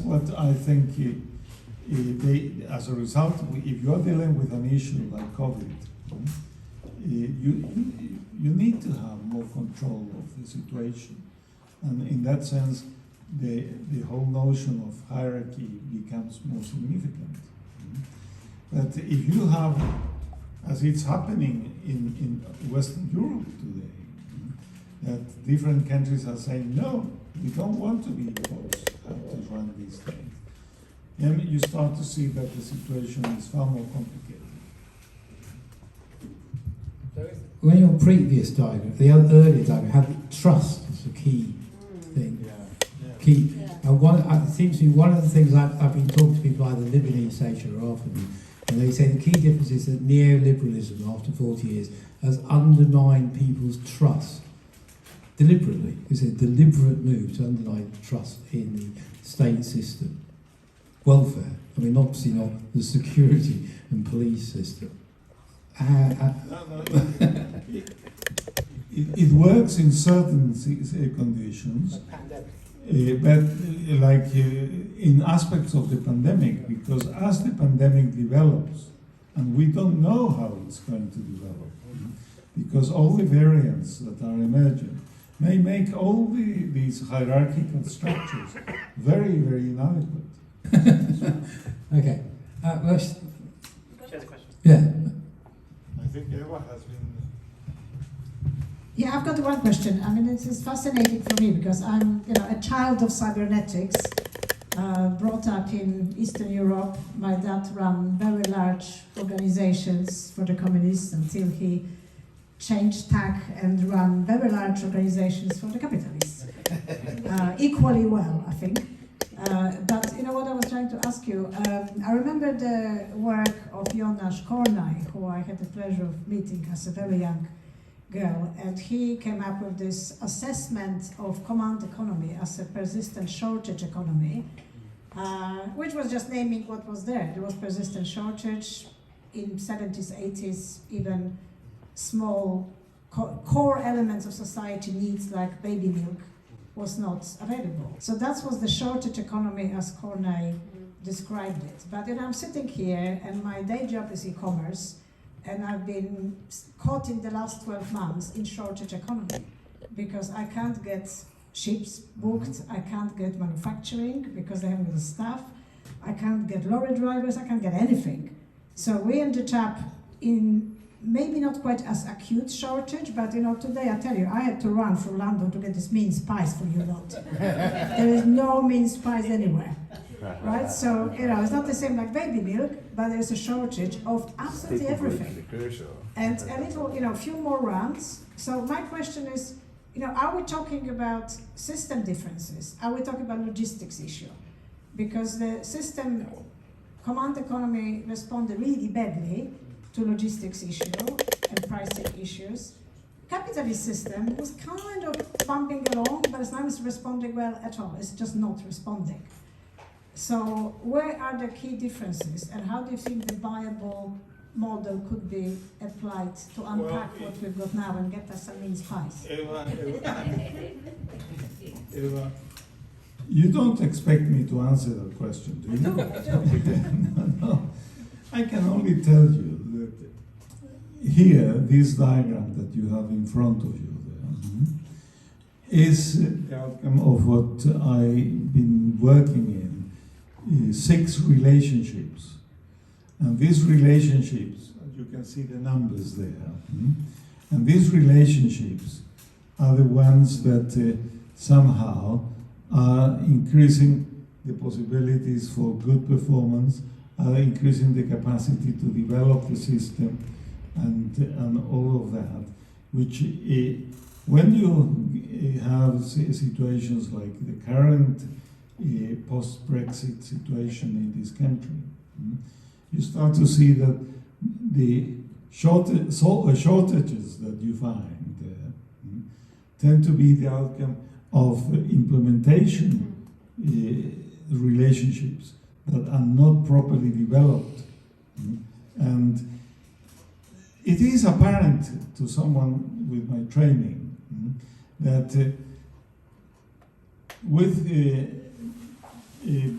what I think. As a result, if you are dealing with an issue like COVID, you need to have more control of the situation, and in that sense, the whole notion of hierarchy becomes more significant. But if you have, as it's happening in Western Europe today, that different countries are saying, no, we don't want to be imposed how to run these things, then you start to see that the situation is far more complicated. When your previous diagram, the earlier diagram, had trust as a key thing. Key. And it seems to be one of the things I've been talking to people either living in East Asia or after me, and they say the key difference is that neoliberalism, after 40 years, has undermined people's trust deliberately. It's a deliberate move to undermine trust in the state system. Welfare, I mean, obviously not the security and police system. It works in certain conditions, but in aspects of the pandemic, because as the pandemic develops, and we don't know how it's going to develop, because all the variants that are emerging may make all these hierarchical structures very, very inadequate. Okay. Well, She has a question. yeah. I think Eva has been. Yeah, I've got one question. I mean, this is fascinating for me because I'm, a child of cybernetics, brought up in Eastern Europe. My dad ran very large organizations for the communists until he changed tack and ran very large organizations for the capitalists. Equally well, I think. But what I was trying to ask you, I remember the work of Jonas Kornai, who I had the pleasure of meeting as a very young girl, and he came up with this assessment of command economy as a persistent shortage economy, which was just naming what was there. There was persistent shortage in 70s, 80s, even small core elements of society needs like baby milk was not available. So that was the shortage economy as Kornai described it. But I'm sitting here and my day job is e-commerce, and I've been caught in the last 12 months in shortage economy because I can't get ships booked, I can't get manufacturing because they haven't got the staff, I can't get lorry drivers, I can't get anything. So we ended up in maybe not quite as acute shortage, but today I tell you, I had to run from London to get this mince pies for you lot. There is no mince pies anywhere. Right, so it's not the same like baby milk, but there's a shortage of absolutely everything. And a little, few more runs. So my question is, are we talking about system differences? Are we talking about logistics issue? Because the system, command economy responded really badly to logistics issue and pricing issues. Capitalist system was kind of bumping along, but it's not responding well at all. It's just not responding. So where are the key differences, and how do you think the viable model could be applied to unpack what we've got now and get us some mince pies? Eva, you don't expect me to answer that question, do you? No. I can only tell you that here, this diagram that you have in front of you there, is the outcome of what I've been working in. 6 relationships, and these relationships, you can see the numbers there, and these relationships are the ones that somehow are increasing the possibilities for good performance, are increasing the capacity to develop the system, and all of that, which when you have situations like the current post-Brexit situation in this country, you start to see that the shortages that you find there tend to be the outcome of implementation relationships that are not properly developed. And it is apparent to someone with my training that with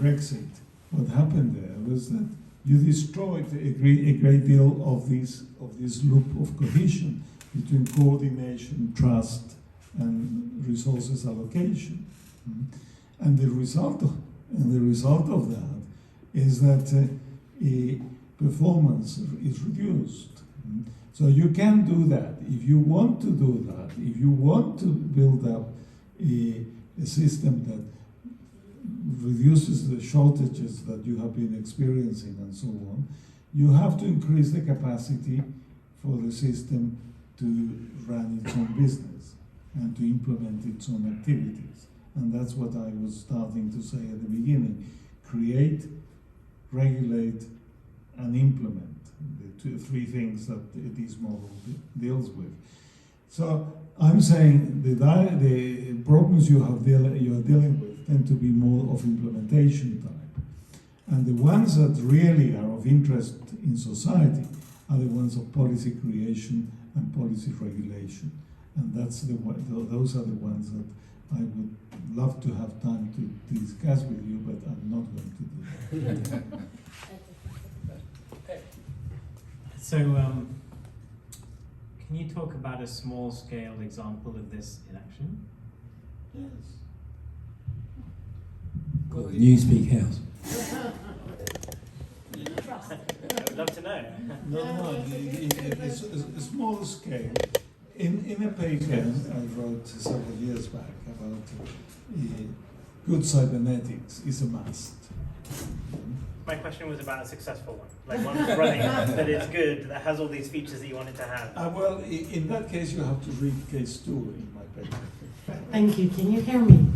Brexit, what happened there was that you destroyed a great deal of this loop of cohesion between coordination, trust, and resources allocation. And the result of that is that performance is reduced. So you can do that if you want to do that. If you want to build up a system that reduces the shortages that you have been experiencing and so on, you have to increase the capacity for the system to run its own business and to implement its own activities. And that's what I was starting to say at the beginning. Create, regulate, and implement, the 3 things that this model deals with. So I'm saying the problems you are dealing with tend to be more of implementation type. And the ones that really are of interest in society are the ones of policy creation and policy regulation. And those are the ones that I would love to have time to discuss with you, but I'm not going to do that. So, can you talk about a small-scale example of this in action? Yes. Called the Newspeak House. I would love to know. No, it's a small scale. In a paper I wrote several years back about good cybernetics is a must. My question was about a successful one, like one that's running, that is good, that has all these features that you want it to have. Well, in that case, you have to read case 2 in my paper. Thank you. Can you hear me?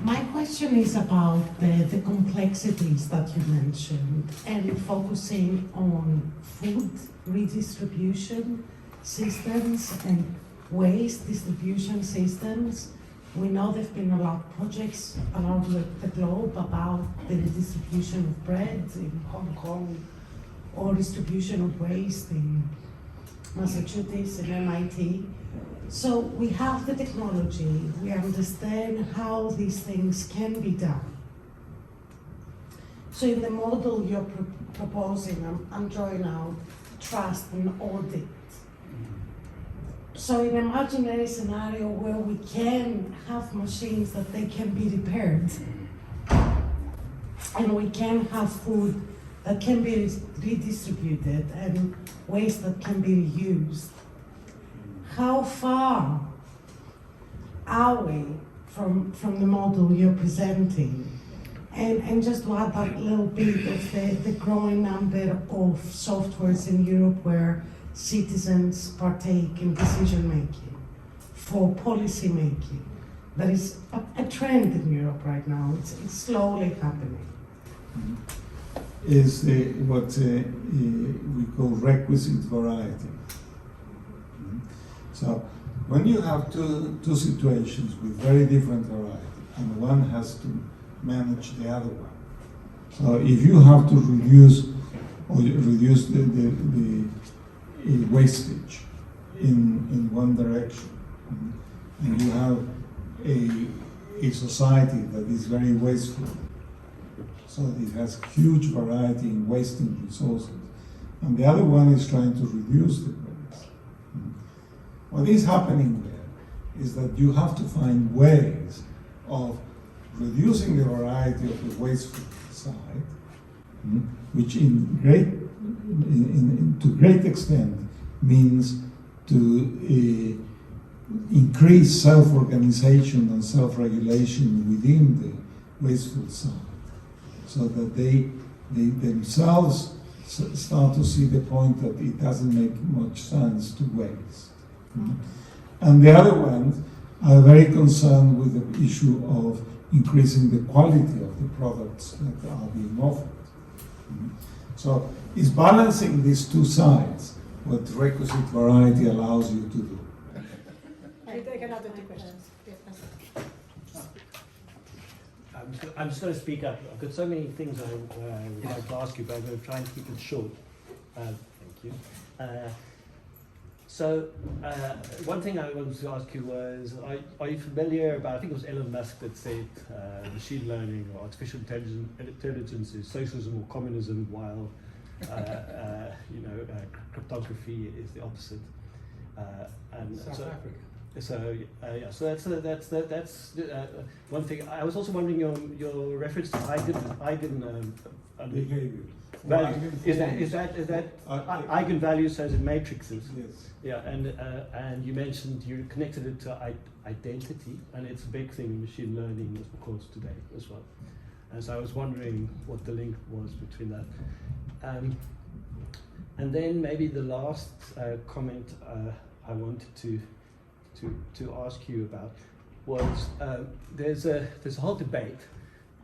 My question is about the complexities that you mentioned and focusing on food redistribution systems and waste distribution systems. We know there have been a lot of projects around the globe about the redistribution of bread in Hong Kong or distribution of waste in Massachusetts and MIT. So we have the technology, we understand how these things can be done. So in the model you're proposing, I'm drawing out trust and audit. So in an imaginary scenario where we can have machines that they can be repaired, and we can have food that can be redistributed and waste that can be reused, how far are we from the model you're presenting? And just to add that little bit of the growing number of softwares in Europe where citizens partake in decision making, for policy making. That is a trend in Europe right now. It's slowly happening. Is what we call requisite variety. So when you have two situations with very different variety, and one has to manage the other one. So if you have to reduce the wastage in one direction, and you have a society that is very wasteful, so it has huge variety in wasting resources, and the other one is trying to reduce the waste. What is happening there is that you have to find ways of reducing the variety of the wasteful side, which to great extent means to increase self-organization and self-regulation within the wasteful side, so that they themselves start to see the point that it doesn't make much sense to waste. And the other ones are very concerned with the issue of increasing the quality of the products that are being offered. So it's balancing these two sides what requisite variety allows you to do. We take another 2 questions. I'm just going to speak up. I've got so many things I would like to ask you, but I'm going to try and keep it short. Thank you. So one thing I wanted to ask you was, are you familiar about, I think it was Elon Musk that said machine learning or artificial intelligence is socialism or communism, while cryptography is the opposite. And South Africa. So that's one thing. I was also wondering your reference to Behavior. value. Is that eigenvalues as in matrices? Yes. Yeah, and you mentioned you connected it to identity, and it's a big thing in machine learning, of course, today as well. And so I was wondering what the link was between that. And then maybe the last comment I wanted to ask you about was there's a whole debate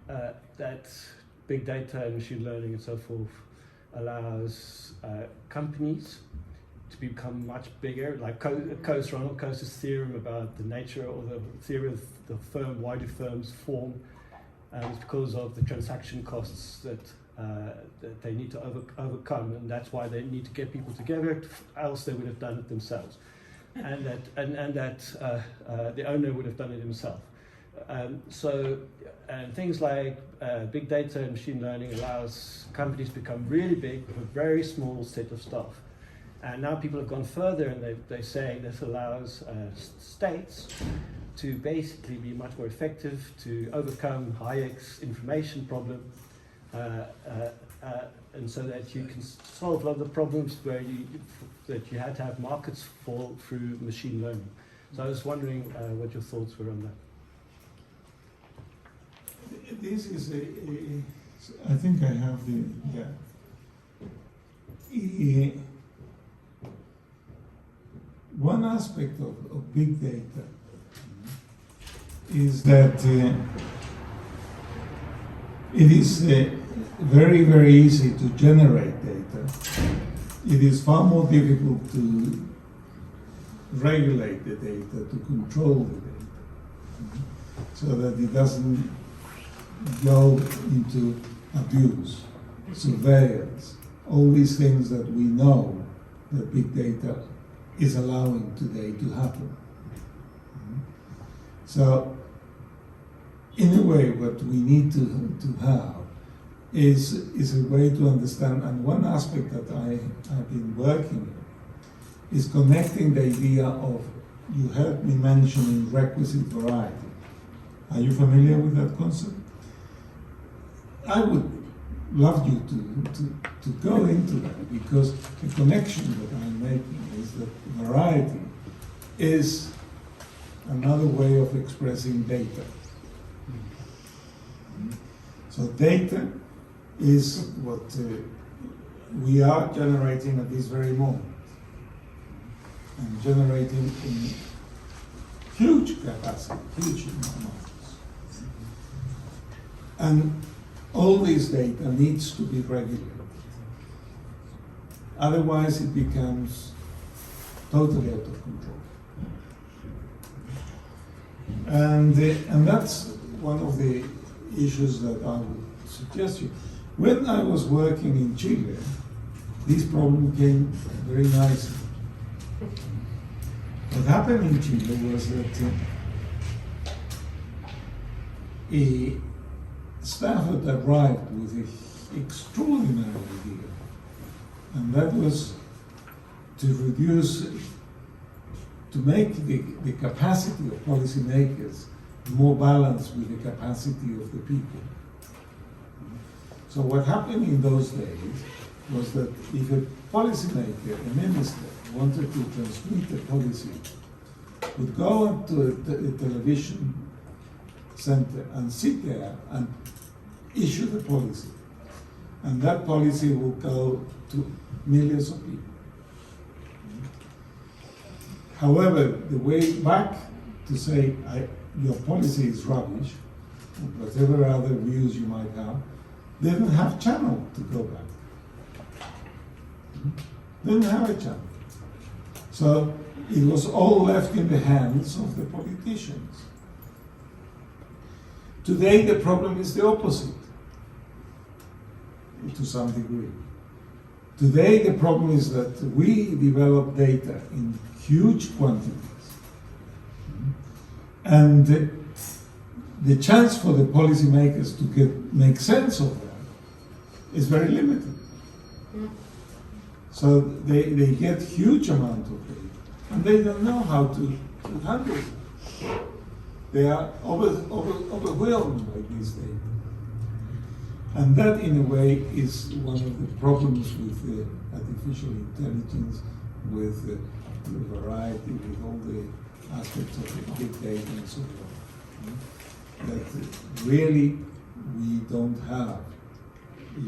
that big data and machine learning and so forth allows companies to become much bigger, like Ronald Coase's theorem about the nature or the theory of the firm, why do firms form, and it's because of the transaction costs that that they need to overcome, and that's why they need to get people together, else they would have done it themselves, and that the owner would have done it himself. So things like big data and machine learning allows companies to become really big with a very small set of staff. And now people have gone further, and they say this allows states to basically be much more effective to overcome Hayek's information problem, and so that you can solve a lot of the problems where that you had to have markets fall through machine learning. So I was wondering what your thoughts were on that. This is I think I have one aspect of big data is that it is very, very easy to generate data. It is far more difficult to regulate the data, to control the data, so that it doesn't go into abuse, surveillance, all these things that we know that big data is allowing today to happen. So, in a way, what we need to have is a way to understand, and one aspect that I have been working on is connecting the idea of, you heard me mentioning requisite variety. Are you familiar with that concept? I would love you to go into that, because the connection that I'm making is that variety is another way of expressing data. So data is what we are generating at this very moment, and generating in huge capacity, huge amounts. And all this data needs to be regulated. Otherwise it becomes totally out of control. And that's one of the issues that I would suggest you. When I was working in Chile, this problem came very nicely. What happened in Chile was that Stafford arrived with an extraordinary idea, and that was to make the capacity of policymakers more balanced with the capacity of the people. So what happened in those days was that if a policymaker, a minister, wanted to transmit a policy, would go up to a television center and sit there and issue the policy. And that policy will go to millions of people. However, the way back to say, your policy is rubbish, whatever other views you might have, they didn't have channel to go back. They didn't have a channel. So it was all left in the hands of the politicians. Today the problem is the opposite, to some degree. Today the problem is that we develop data in huge quantities, and the chance for the policymakers to make sense of that is very limited. So they get huge amount of data, and they don't know how to handle it. They are overwhelmed by this data. And that, in a way, is one of the problems with artificial intelligence, with the variety, with all the aspects of the big data and so on. That really we don't have a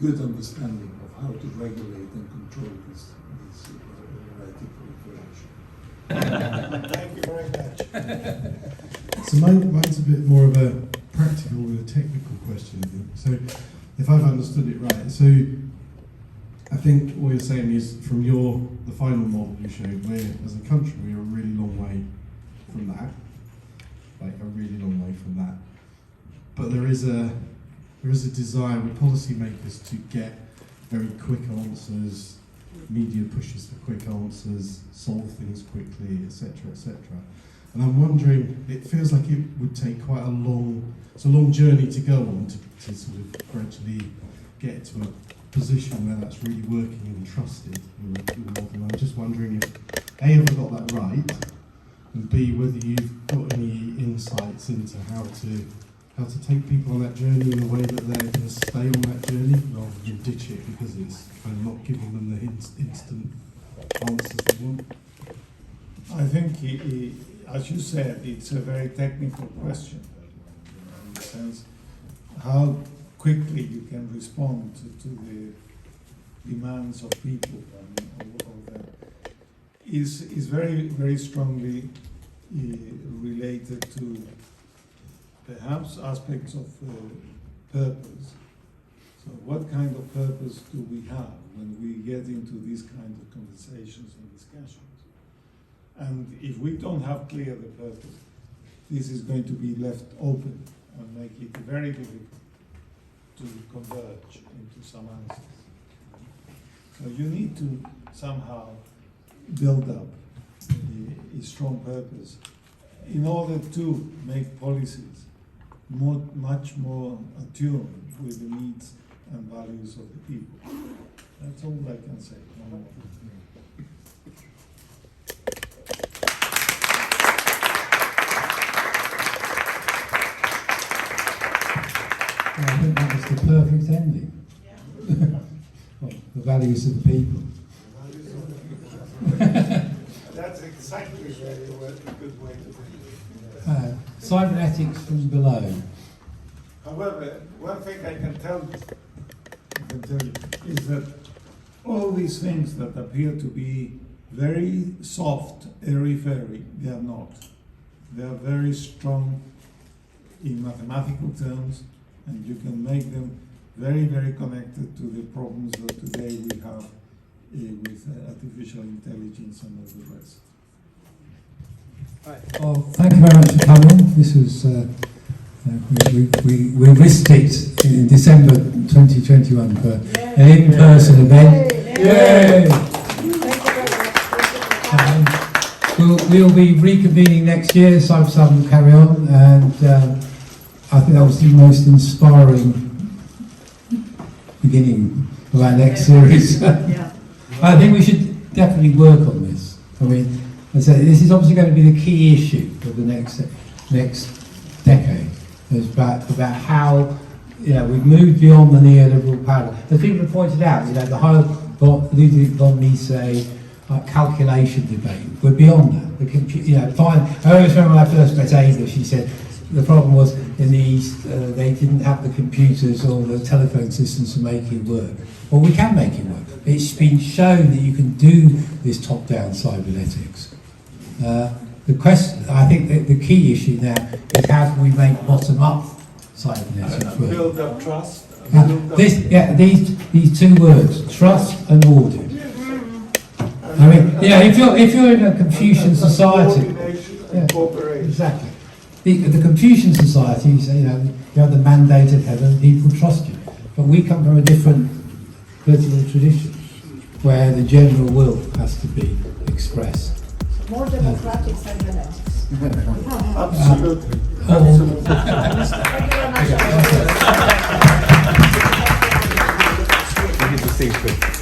good understanding of how to regulate and control this variety proliferation. Thank you very much. So mine's a bit more of a practical with a technical question, I think. So if I've understood it right, so I think what you're saying is from the final model you showed, where as a country we're a really long way from that, like a really long way from that. But there is a there is a desire with policymakers to get very quick answers, media pushes for quick answers, solve things quickly, etc., etc. And I'm wondering, it feels like it would take quite a long journey to go on to sort of gradually get to a position where that's really working and trusted, your model. I'm just wondering if A, have I got that right, and B, whether you've got any insights into how to take people on that journey in a way that they're going to stay on that journey rather than ditch it because it's kind of not giving them the instant answers they want. I think, as you said, it's a very technical question, in the sense how quickly you can respond to the demands of people is very, very strongly related to perhaps aspects of purpose. So what kind of purpose do we have when we get into these kind of conversations and discussions? And if we don't have clear the purpose, this is going to be left open and make it very difficult to converge into some answers. So you need to somehow build up a strong purpose in order to make policies much more attuned with the needs and values of the people. That's all I can say. No more. Well, I think that was the perfect ending. Well, the values of the people. That's exactly a good way to think. Cybernetics from below. However, one thing I can tell you is that all these things that appear to be very soft, airy-fairy, they are not. They are very strong in mathematical terms, and you can make them very, very connected to the problems that today we have with artificial intelligence and all the rest. Well, thank you very much for coming. This was we risked it in December 2021 for an in-person event. Yay! We'll be reconvening next year. Cybersalon will carry on, and I think that was the most inspiring beginning of our next series. I think we should definitely work on this. I mean, this is obviously going to be the key issue of the next decade. It's about how we've moved beyond the neoliberal paradigm. As people have pointed out, the whole Ludwig von Mises calculation debate. We're beyond that. Fine. I always remember when I first met Eva. She said the problem was in the East they didn't have the computers or the telephone systems to make it work. Well, we can make it work. It's been shown that you can do this top-down cybernetics. The question, I think, the key issue now is how can we make bottom-up cybernetics work? Build up trust. These two words, trust and audit. I mean, if you're in a Confucian society, exactly. The Confucian society, you have the mandate of heaven, people trust you. But we come from a different political tradition where the general will has to be expressed. More democratic cybernetics. Absolutely. Thank you very much. We need to think.